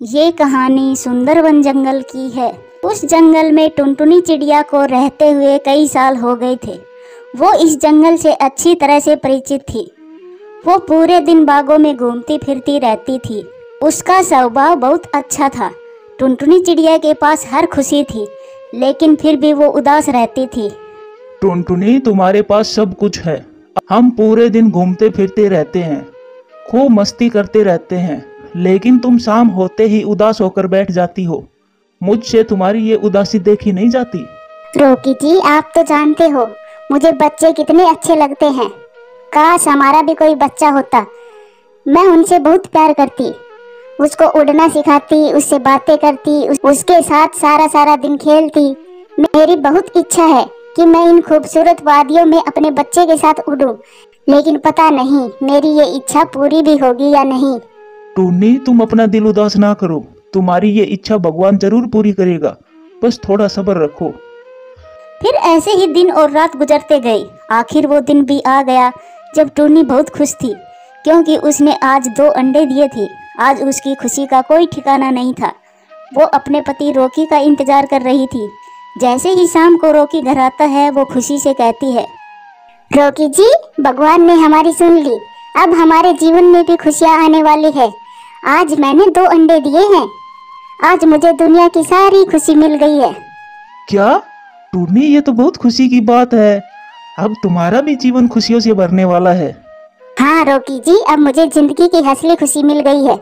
ये कहानी सुंदरवन जंगल की है। उस जंगल में टुनटुनी चिड़िया को रहते हुए कई साल हो गए थे। वो इस जंगल से अच्छी तरह से परिचित थी। वो पूरे दिन बागों में घूमती फिरती रहती थी। उसका स्वभाव बहुत अच्छा था। टुनटुनी चिड़िया के पास हर खुशी थी, लेकिन फिर भी वो उदास रहती थी। टुनटुनी, तुम्हारे पास सब कुछ है। हम पूरे दिन घूमते फिरते रहते हैं, खूब मस्ती करते रहते हैं, लेकिन तुम शाम होते ही उदास होकर बैठ जाती हो। मुझसे तुम्हारी ये उदासी देखी नहीं जाती। रॉकी जी, आप तो जानते हो मुझे बच्चे कितने अच्छे लगते हैं। काश हमारा भी कोई बच्चा होता। मैं उनसे बहुत प्यार करती, उसको उड़ना सिखाती, उससे बातें करती, उसके साथ सारा सारा दिन खेलती। मेरी बहुत इच्छा है कि मैं इन खूबसूरत वादियों में अपने बच्चे के साथ उड़ूं, लेकिन पता नहीं मेरी ये इच्छा पूरी भी होगी या नहीं। टुन्नी, तुम अपना दिल उदास ना करो। तुम्हारी ये इच्छा भगवान जरूर पूरी करेगा, बस थोड़ा सब्र रखो। फिर ऐसे ही दिन और रात गुजरते गए। आखिर वो दिन भी आ गया जब टुन्नी बहुत खुश थी, क्योंकि उसने आज 2 अंडे दिए थे। आज उसकी खुशी का कोई ठिकाना नहीं था। वो अपने पति रॉकी का इंतजार कर रही थी। जैसे ही शाम को रॉकी घर आता है, वो खुशी से कहती है, रॉकी जी, भगवान ने हमारी सुन ली। अब हमारे जीवन में भी खुशियाँ आने वाली है। आज मैंने 2 अंडे दिए हैं। आज मुझे दुनिया की सारी खुशी मिल गई है। क्या टुन्नी, ये तो बहुत खुशी की बात है। अब तुम्हारा भी जीवन खुशियों से भरने वाला है। हाँ रॉकी जी, अब मुझे जिंदगी की असली खुशी मिल गई है।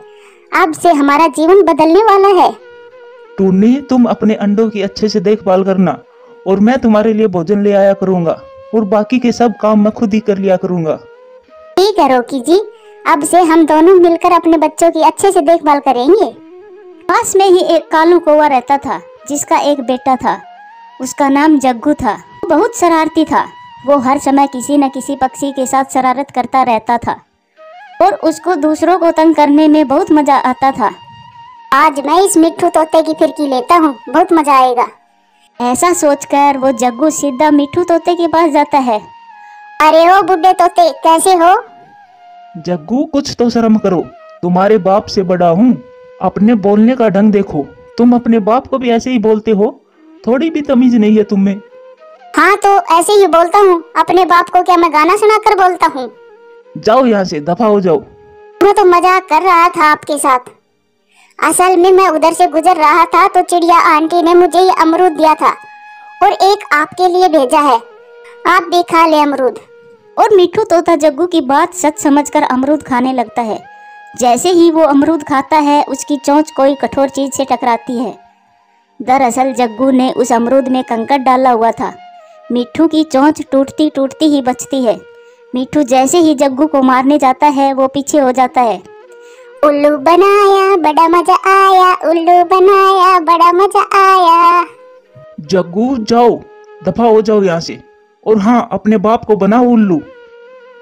अब से हमारा जीवन बदलने वाला है। टुन्नी, तुम अपने अंडों की अच्छे से देखभाल करना, और मैं तुम्हारे लिए भोजन ले आया करूंगा, और बाकी के सब काम मैं खुद ही कर लिया करूंगा। ठीक है रॉकी जी, अब से हम दोनों मिलकर अपने बच्चों की अच्छे से देखभाल करेंगे। पास में ही एक कालू कौवा रहता था, जिसका एक बेटा था। उसका नाम जग्गू था। वो बहुत शरारती था। वो हर समय किसी न किसी पक्षी के साथ शरारत करता रहता था, और उसको दूसरों को तंग करने में बहुत मजा आता था। आज मैं इस मिट्ठू तोते की फिरकी लेता हूँ, बहुत मजा आएगा। ऐसा सोचकर वो जग्गू सीधा मिट्ठू तोते के पास जाता है। अरे ओ बुड्ढे तोते, कैसे हो? जग्गू, कुछ तो शर्म करो। तुम्हारे बाप से बड़ा हूँ। अपने बोलने का ढंग देखो। तुम अपने बाप को भी ऐसे ही बोलते हो? थोड़ी भी तमीज नहीं है तुम में। हाँ तो ऐसे ही बोलता हूँ। अपने बाप को क्या मैं गाना सुनाकर बोलता हूँ? जाओ यहाँ से, दफा हो जाओ। मैं तो मजाक कर रहा था आपके साथ। असल में मैं उधर से गुजर रहा था तो चिड़िया आंटी ने मुझे ये अमरूद दिया था, और एक आपके लिए भेजा है। आप भी खा ले अमरूद। और मिट्ठू तोता जग्गू की बात सच समझकर अमरूद खाने लगता है। जैसे ही वो अमरूद खाता है, उसकी चोंच कोई कठोर चीज से टकराती है। दरअसल जग्गू ने उस अमरूद में कंकड़ डाला हुआ था। मिट्ठू की चोंच टूटती टूटती ही बचती है। मिट्ठू जैसे ही जग्गू को मारने जाता है, वो पीछे हो जाता है। उल्लू बनाया बड़ा मजा आया, उल्लू बनाया बड़ा मजा आया। जग्गू, जाओ, दफा हो जाओ यहाँ से। और हाँ, अपने बाप को बनाओ उल्लू।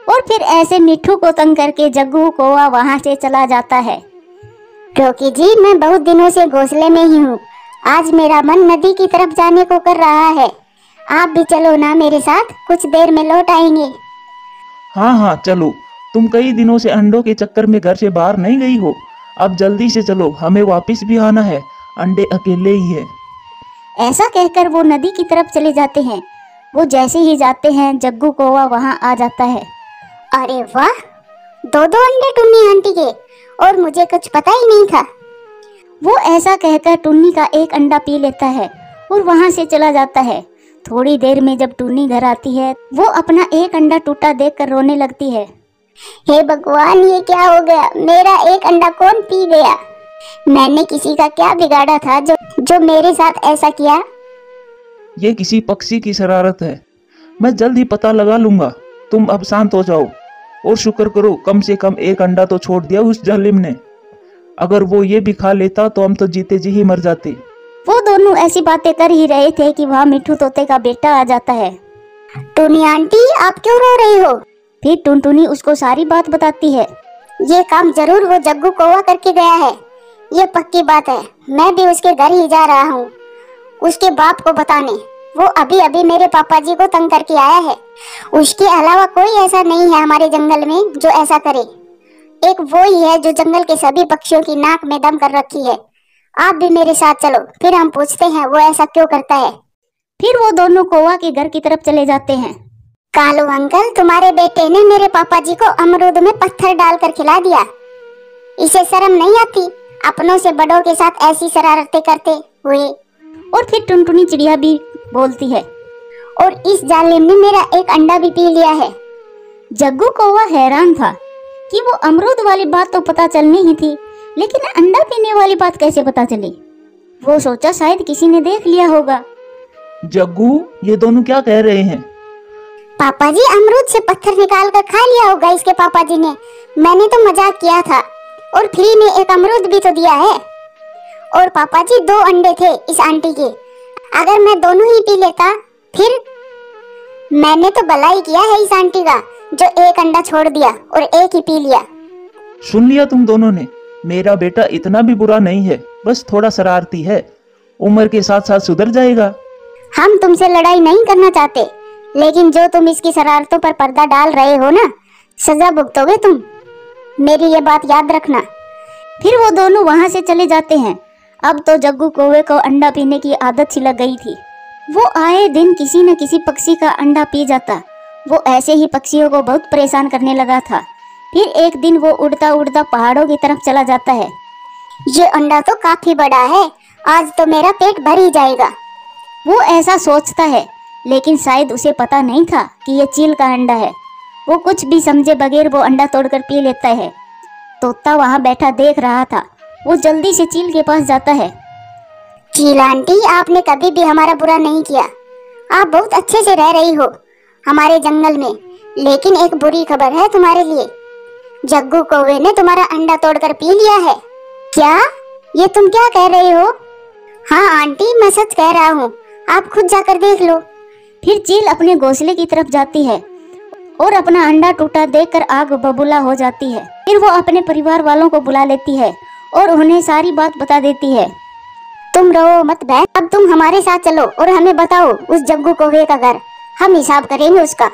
और फिर ऐसे मिट्ठू को तंग करके जग्गू कौवा वहां से चला जाता है। रॉकी जी, मैं बहुत दिनों से घोंसले में ही हूँ। आज मेरा मन नदी की तरफ जाने को कर रहा है। आप भी चलो ना मेरे साथ, कुछ देर में लौट आएंगे। हाँ हाँ चलो। तुम कई दिनों से अंडों के चक्कर में घर से बाहर नहीं गई हो। अब जल्दी से चलो, हमें वापस भी आना है। अंडे अकेले ही है। ऐसा कहकर वो नदी की तरफ चले जाते हैं। वो जैसे ही जाते हैं, जग्गू कौवा वहां आ जाता है। अरे वाह, 2 अंडे टुन्नी आंटी के, और मुझे कुछ पता ही नहीं था। वो ऐसा कहकर टुन्नी का एक अंडा पी लेता है और वहां से चला जाता है। थोड़ी देर में जब टुन्नी घर आती है, वो अपना एक अंडा टूटा देखकर रोने लगती है। हे भगवान, ये क्या हो गया? मेरा एक अंडा कौन पी गया? मैंने किसी का क्या बिगाड़ा था जो मेरे साथ ऐसा किया? ये किसी पक्षी की शरारत है। मैं जल्द ही पता लगा लूंगा। तुम अब शांत हो जाओ, और शुक्र करो कम से कम एक अंडा तो छोड़ दिया उस जालिम ने। अगर वो ये भी खा लेता तो हम तो जीते जी ही मर जाते। वो दोनों ऐसी बातें कर ही रहे थे कि वहाँ मिट्ठू तोते का बेटा आ जाता है। टुन्नी आंटी, आप क्यों रो रही हो? फिर टुनटुनी उसको सारी बात बताती है। ये काम जरूर वो जग्गू कौवा करके गया है, ये पक्की बात है। मैं भी उसके घर ही जा रहा हूँ उसके बाप को बताने। वो अभी अभी मेरे पापा जी को तंग करके आया है। उसके अलावा कोई ऐसा नहीं है हमारे जंगल में जो ऐसा करे। एक वो ही है जो जंगल के सभी पक्षियों की नाक में दम कर रखी है। आप भी मेरे साथ चलो, फिर हम पूछते हैं वो ऐसा क्यों करता है। फिर वो दोनों कौवा के घर की तरफ चले जाते हैं। कालू अंकल, तुम्हारे बेटे ने मेरे पापा जी को अमरूद में पत्थर डालकर खिला दिया। इसे शर्म नहीं आती अपनों से बड़ों के साथ ऐसी शरारतें करते हुए। और फिर टुनटुनी चिड़िया भी बोलती है, और इस जालिम ने मेरा एक अंडा भी पी लिया है। जग्गू कौवा हैरान था कि वो अमरूद वाली बात तो पता चलनी ही थी, लेकिन अंडा पीने वाली बात कैसे पता चली। वो सोचा शायद किसी ने देख लिया होगा। जग्गू, ये दोनों क्या कह रहे हैं? पापा जी, अमरूद से पत्थर निकाल कर खा लिया होगा इसके पापा जी ने। मैंने तो मजाक किया था और फ्री में एक अमरूद भी तो दिया है। और पापा जी, 2 अंडे थे इस आंटी के, अगर मैं दोनों ही पी लेता फिर। मैंने तो भलाई किया है इस आंटी का जो एक अंडा छोड़ दिया और एक ही पी लिया। सुन लिया तुम दोनों ने, मेरा बेटा इतना भी बुरा नहीं है, बस थोड़ा शरारती है, उम्र के साथ साथ सुधर जाएगा। हम तुमसे लड़ाई नहीं करना चाहते, लेकिन जो तुम इसकी शरारतों पर पर्दा डाल रहे हो ना, सजा भुगतोगे तुम, मेरी ये बात याद रखना। फिर वो दोनों वहां से चले जाते हैं। अब तो जग्गू कौवे को अंडा पीने की आदत सी लग गई थी। वो आए दिन किसी न किसी पक्षी का अंडा पी जाता। वो ऐसे ही पक्षियों को बहुत परेशान करने लगा था। फिर एक दिन वो उड़ता उड़ता पहाड़ों की तरफ चला जाता है। ये अंडा तो काफी बड़ा है, आज तो मेरा पेट भर ही जाएगा। वो ऐसा सोचता है, लेकिन शायद उसे पता नहीं था कि ये चील का अंडा है। वो कुछ भी समझे बगैर वो अंडा तोड़कर पी लेता है। तोता वहाँ बैठा देख रहा था। वो जल्दी से चील के पास जाता है। चील आंटी, आपने कभी भी हमारा बुरा नहीं किया। आप बहुत अच्छे से रह रही हो हमारे जंगल में, लेकिन एक बुरी खबर है तुम्हारे लिए। जग्गू कौवे ने तुम्हारा अंडा तोड़कर पी लिया है। क्या? ये तुम क्या कह रहे हो? हाँ आंटी, मैं सच कह रहा हूँ, आप खुद जाकर देख लो। फिर चील अपने घोंसले की तरफ जाती है और अपना अंडा टूटा देखकर आग बबूला हो जाती है। फिर वो अपने परिवार वालों को बुला लेती है और उन्हें सारी बात बता देती है। तुम रहो मत बहन, अब तुम हमारे साथ चलो और हमें बताओ उस जग्गू कौवे का घर, हम हिसाब करेंगे उसका।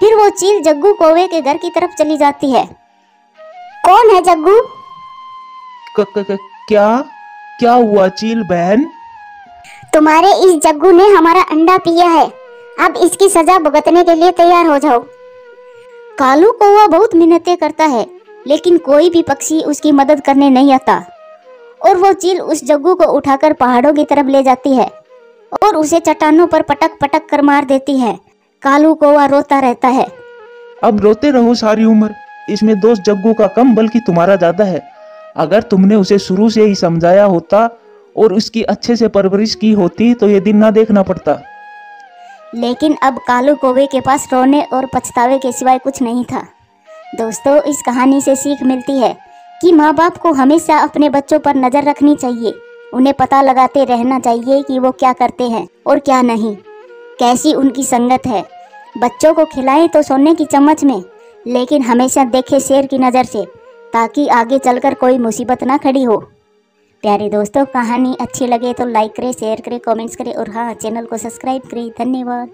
फिर वो चील जग्गू कौवे के घर की तरफ चली जाती है। कौन है जग्गू? क्या हुआ चील बहन? तुम्हारे इस जग्गू ने हमारा अंडा पिया है, अब इसकी सजा भुगतने के लिए तैयार हो जाओ। कालू कौवा बहुत मिन्नतें करता है, लेकिन कोई भी पक्षी उसकी मदद करने नहीं आता। और वो चील उस जग्गू को उठाकर पहाड़ों की तरफ ले जाती है और उसे चट्टानों पर पटक पटक कर मार देती है। कालू कौवा रोता रहता है। अब रोते रहो सारी उम्र, इसमें दोस्त जग्गू का कम बल्कि तुम्हारा ज्यादा है। अगर तुमने उसे शुरू से ही समझाया होता और उसकी अच्छे से परवरिश की होती तो ये दिन ना देखना पड़ता। लेकिन अब कालू कौवे के पास रोने और पछतावे के सिवाय कुछ नहीं था। दोस्तों, इस कहानी से सीख मिलती है कि माँ बाप को हमेशा अपने बच्चों पर नजर रखनी चाहिए। उन्हें पता लगाते रहना चाहिए कि वो क्या करते हैं और क्या नहीं, कैसी उनकी संगत है। बच्चों को खिलाएं तो सोने की चम्मच में, लेकिन हमेशा देखे शेर की नज़र से, ताकि आगे चलकर कोई मुसीबत ना खड़ी हो। प्यारे दोस्तों, कहानी अच्छी लगे तो लाइक करें, शेयर करें, कमेंट्स करें और हाँ, चैनल को सब्सक्राइब करें। धन्यवाद।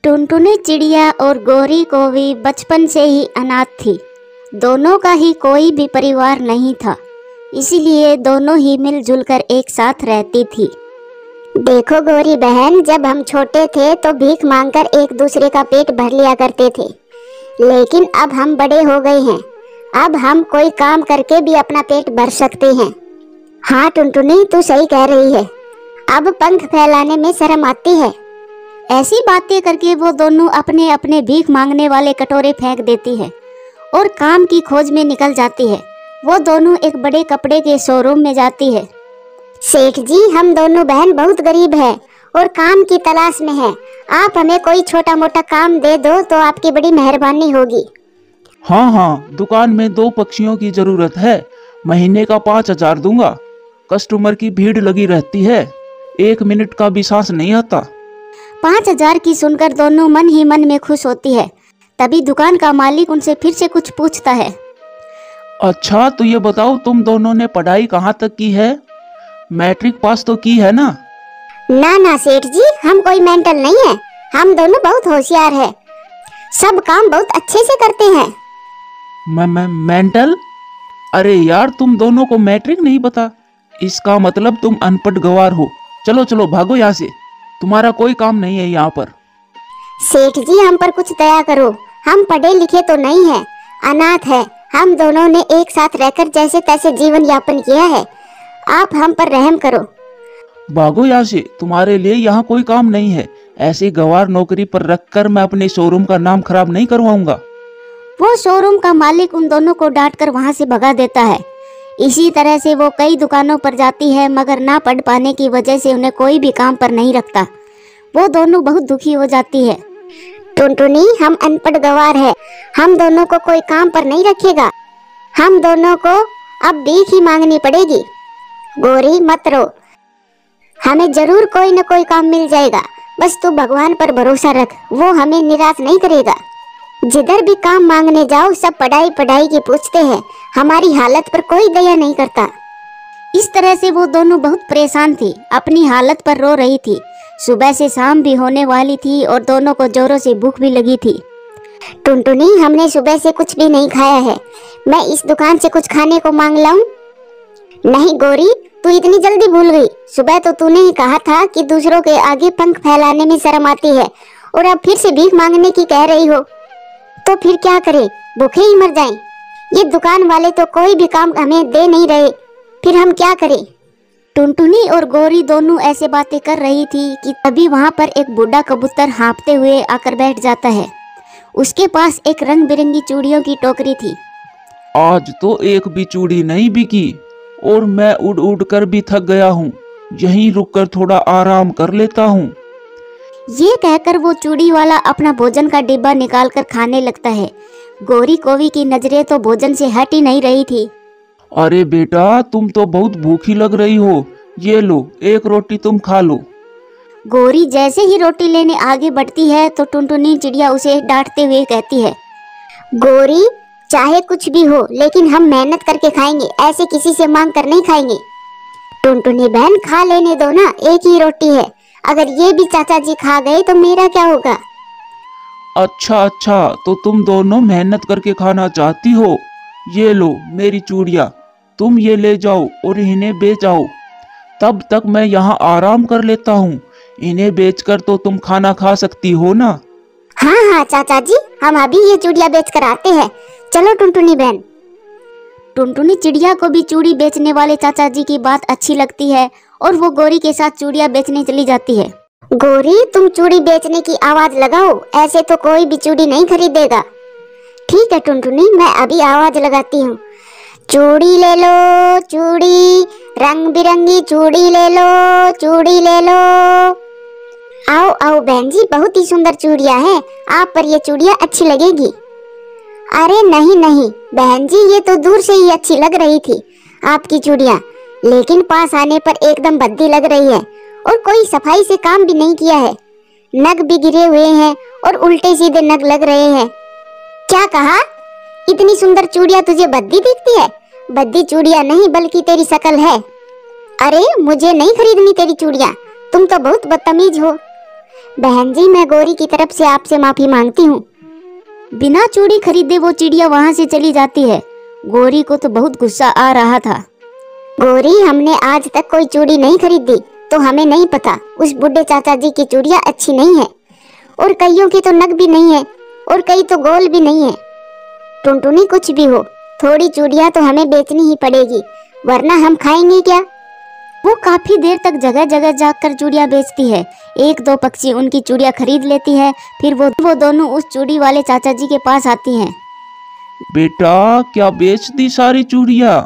टुनटुनी चिड़िया और गौरी कौवी बचपन से ही अनाथ थी। दोनों का ही कोई भी परिवार नहीं था, इसीलिए दोनों ही मिलजुल कर एक साथ रहती थी। देखो गौरी बहन, जब हम छोटे थे तो भीख मांगकर एक दूसरे का पेट भर लिया करते थे, लेकिन अब हम बड़े हो गए हैं, अब हम कोई काम करके भी अपना पेट भर सकते हैं। हाँ टुनटुनी, तू सही कह रही है, अब पंख फैलाने में शर्म आती है। ऐसी बातें करके वो दोनों अपने अपने भीख मांगने वाले कटोरे फेंक देती है और काम की खोज में निकल जाती है। वो दोनों एक बड़े कपड़े के शोरूम में जाती है। सेठ जी, हम दोनों बहन बहुत गरीब हैं और काम की तलाश में हैं। आप हमें कोई छोटा मोटा काम दे दो तो आपकी बड़ी मेहरबानी होगी। हाँ, दुकान में 2 पक्षियों की जरूरत है, महीने का 5,000 दूंगा। कस्टमर की भीड़ लगी रहती है, 1 मिनट का भी सांस नहीं आता। 5,000 की सुनकर दोनों मन ही मन में खुश होती है। तभी दुकान का मालिक उनसे फिर से कुछ पूछता है। अच्छा, तो ये बताओ, तुम दोनों ने पढ़ाई कहाँ तक की है? मैट्रिक पास तो की है ना? ना सेठ जी, हम कोई मेंटल नहीं है, हम दोनों बहुत होशियार है, सब काम बहुत अच्छे से करते हैं। मैं मेंटल? अरे यार, तुम दोनों को मैट्रिक नहीं पता? इसका मतलब तुम अनपढ़ गवार हो। चलो चलो भागो यहाँ से, तुम्हारा कोई काम नहीं है यहाँ पर। सेठ जी, हम पर कुछ दया करो, हम पढ़े लिखे तो नहीं है, अनाथ है। हम दोनों ने एक साथ रहकर जैसे तैसे जीवन यापन किया है, आप हम पर रहम करो। भागो यहाँ से, तुम्हारे लिए यहाँ कोई काम नहीं है। ऐसी गवार नौकरी पर रखकर मैं अपने शोरूम का नाम खराब नहीं करवाऊंगा। वो शोरूम का मालिक उन दोनों को डांटकर वहां से भगा देता है। इसी तरह से वो कई दुकानों पर जाती है, मगर ना पढ़ पाने की वजह से उन्हें कोई भी काम पर नहीं रखता। वो दोनों बहुत दुखी हो जाती है। टुनटुनी, हम अनपढ़ गवार है, हम दोनों को कोई काम पर नहीं रखेगा, हम दोनों को अब भीख ही मांगनी पड़ेगी। गोरी मत रो, हमें जरूर कोई न कोई काम मिल जाएगा, बस तू भगवान पर भरोसा रख, वो हमें निराश नहीं करेगा। जिधर भी काम मांगने जाओ सब पढ़ाई पढ़ाई की पूछते हैं, हमारी हालत पर कोई दया नहीं करता। इस तरह से वो दोनों बहुत परेशान थी, अपनी हालत पर रो रही थी। सुबह से शाम भी होने वाली थी और दोनों को जोरों से भूख भी लगी थी। टुनटुनी, हमने सुबह से कुछ भी नहीं खाया है, मैं इस दुकान से कुछ खाने को मांग लाऊं? नहीं गोरी, तू इतनी जल्दी भूल गई? सुबह तो तूने ही कहा था कि दूसरों के आगे पंख फैलाने में शर्म आती है, और अब फिर से भीख मांगने की कह रही हो। तो फिर क्या करें, भूखे ही मर जाएं? ये दुकान वाले तो कोई भी काम हमें दे नहीं रहे, फिर हम क्या करें? टुनटुनी और गोरी दोनों ऐसे बातें कर रही थी कि तभी वहां पर एक बूढ़ा कबूतर हाँफते हुए आकर बैठ जाता है। उसके पास एक रंग बिरंगी चूड़ियों की टोकरी थी। आज तो एक भी चूड़ी नहीं बिकी और मैं उड़ उड़ कर भी थक गया हूँ। यहीं रुककर थोड़ा आराम कर लेता हूँ। ये कहकर वो चूड़ी वाला अपना भोजन का डिब्बा निकालकर खाने लगता है। गोरी कोवी की नजरें तो भोजन से हट ही नहीं रही थी। अरे बेटा, तुम तो बहुत भूखी लग रही हो, ये लो एक रोटी तुम खा लो। गोरी जैसे ही रोटी लेने आगे बढ़ती है तो टुनटुनी चिड़िया उसे डांटते हुए कहती है, गोरी, चाहे कुछ भी हो लेकिन हम मेहनत करके खाएंगे, ऐसे किसी से मांग कर नहीं खाएंगे। टुनटुनी बहन, खा लेने दो ना, एक ही रोटी है, अगर ये भी चाचा जी खा गए तो मेरा क्या होगा? अच्छा, तो तुम दोनों मेहनत करके खाना चाहती हो। ये लो मेरी चूड़ियाँ, तुम ये ले जाओ और इन्हें बेच आओ। तब तक मैं यहाँ आराम कर लेता हूँ। इन्हें बेचकर तो तुम खाना खा सकती हो ना? हाँ चाचा जी, हम अभी ये चूड़ियाँ बेच कर आते हैं। चलो टुनटुनी बहन। टुनटुनी चिड़िया को भी चूड़ी बेचने वाले चाचा जी की बात अच्छी लगती है और वो गोरी के साथ चूड़ियाँ बेचने चली जाती है। गोरी, तुम चूड़ी बेचने की आवाज लगाओ, ऐसे तो कोई भी चूड़ी नहीं खरीदेगा। ठीक है टुनटुनी, मैं अभी आवाज लगाती हूँ। चूड़ी ले लो चूड़ी, रंग बिरंगी चूड़ी ले लो, चूड़ी ले लो। आओ आओ बहन जी, बहुत ही सुंदर चूड़ियाँ हैं, आप पर ये चूड़ियाँ अच्छी लगेगी। अरे नहीं बहन जी, ये तो दूर से ही अच्छी लग रही थी आपकी चूड़ियाँ, लेकिन पास आने पर एकदम भद्दी लग रही है और कोई सफाई से काम भी नहीं किया है। नग भी गिरे हुए हैं और उल्टे सीधे नग लग रहे हैं। क्या कहा? इतनी सुंदर चूड़ियाँ तुझे भद्दी दिखती है? भद्दी चूड़ियाँ नहीं बल्कि तेरी शकल है। अरे मुझे नहीं खरीदनी तेरी चूड़ियाँ, तुम तो बहुत बदतमीज हो। बहन जी, मैं गोरी की तरफ से आपसे माफी मांगती हूँ। बिना चूड़ी खरीदे वो चिड़िया वहाँ से चली जाती है। गोरी को तो बहुत गुस्सा आ रहा था। गोरी, हमने आज तक कोई चूड़ी नहीं खरीदी, तो हमें नहीं पता उस बुढ़े चाचा जी की चूड़ियाँ अच्छी नहीं है, और कईयों की तो नग भी नहीं है और कई तो गोल भी नहीं है। टुनटुनी, कुछ भी हो, थोड़ी चूड़ियाँ तो हमें बेचनी ही पड़ेगी, वरना हम खाएंगे क्या? वो काफी देर तक जगह जगह जाकर चूड़ियाँ बेचती है। एक दो पक्षी उनकी चूड़ियाँ खरीद लेती है। फिर वो दोनों उस चूड़ी वाले चाचा जी के पास आती हैं। बेटा, क्या बेच दी सारी चूड़ियाँ?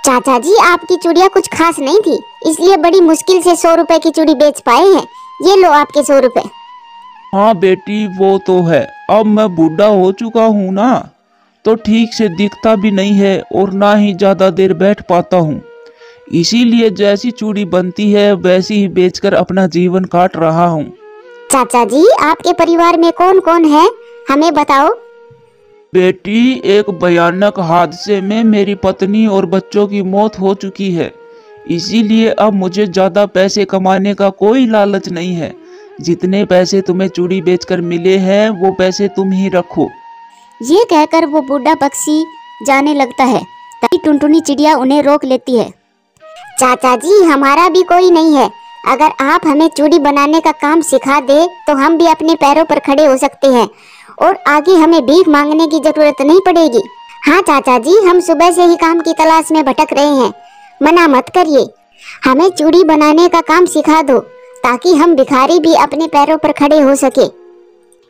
चाचा जी, आपकी चूड़ियाँ कुछ खास नहीं थी, इसलिए बड़ी मुश्किल से 100 रुपए की चूड़ी बेच पाए हैं। ये लो आपके 100 रुपए। हाँ बेटी, वो तो है, अब मैं बूढ़ा हो चुका हूँ ना, तो ठीक से दिखता भी नहीं है और ना ही ज्यादा देर बैठ पाता हूँ, इसीलिए जैसी चूड़ी बनती है वैसी ही बेचकर अपना जीवन काट रहा हूँ। चाचा जी, आपके परिवार में कौन कौन है, हमें बताओ। बेटी, एक भयानक हादसे में मेरी पत्नी और बच्चों की मौत हो चुकी है, इसीलिए अब मुझे ज्यादा पैसे कमाने का कोई लालच नहीं है। जितने पैसे तुम्हें चूड़ी बेचकर मिले हैं वो पैसे तुम ही रखो। ये कहकर वो बूढ़ा पक्षी जाने लगता है। तभी टुनटुनी चिड़िया उन्हें रोक लेती है। चाचा जी, हमारा भी कोई नहीं है। अगर आप हमें चूड़ी बनाने का काम सिखा दे तो हम भी अपने पैरों पर खड़े हो सकते हैं और आगे हमें भीख मांगने की जरूरत नहीं पड़ेगी। हाँ चाचा जी, हम सुबह से ही काम की तलाश में भटक रहे हैं। मना मत करिए, हमें चूड़ी बनाने का काम सिखा दो ताकि हम भिखारी भी अपने पैरों पर खड़े हो सके।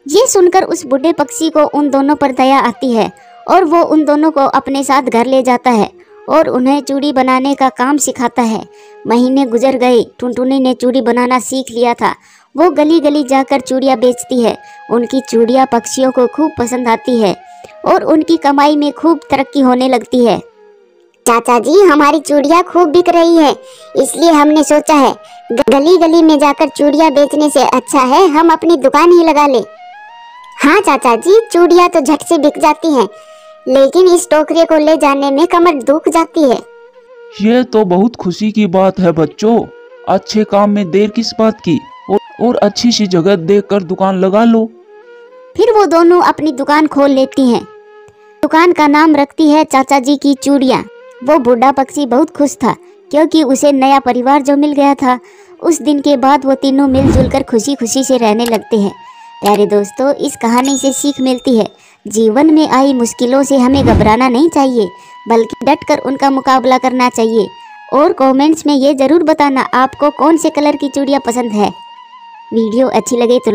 ये सुनकर उस बूढ़े पक्षी को उन दोनों पर दया आती है और वो उन दोनों को अपने साथ घर ले जाता है और उन्हें चूड़ी बनाने का काम सिखाता है। महीने गुजर गए। टुनटुनी ने चूड़ी बनाना सीख लिया था। वो गली गली जाकर चूड़ियाँ बेचती है। उनकी चूड़ियाँ पक्षियों को खूब पसंद आती है और उनकी कमाई में खूब तरक्की होने लगती है। चाचा जी, हमारी चूड़ियाँ खूब बिक रही है, इसलिए हमने सोचा है गली गली में जाकर चूड़ियाँ बेचने से अच्छा है हम अपनी दुकान ही लगा ले। हाँ चाचा जी, चूड़ियाँ तो झट से बिक जाती हैं, लेकिन इस टोकरे को ले जाने में कमर दुख जाती है। ये तो बहुत खुशी की बात है बच्चों। अच्छे काम में देर किस बात की, और अच्छी सी जगह देखकर दुकान लगा लो। फिर वो दोनों अपनी दुकान खोल लेती हैं। दुकान का नाम रखती है चाचा जी की चूड़ियाँ। वो बूढ़ा पक्षी बहुत खुश था क्योंकि उसे नया परिवार जो मिल गया था। उस दिन के बाद वो तीनों मिलजुल कर खुशी खुशी से रहने लगते हैं। प्यारे दोस्तों, इस कहानी से सीख मिलती है, जीवन में आई मुश्किलों से हमें घबराना नहीं चाहिए, बल्कि डटकर उनका मुकाबला करना चाहिए। और कमेंट्स में ये ज़रूर बताना आपको कौन से कलर की चूड़ियाँ पसंद है। वीडियो अच्छी लगे तो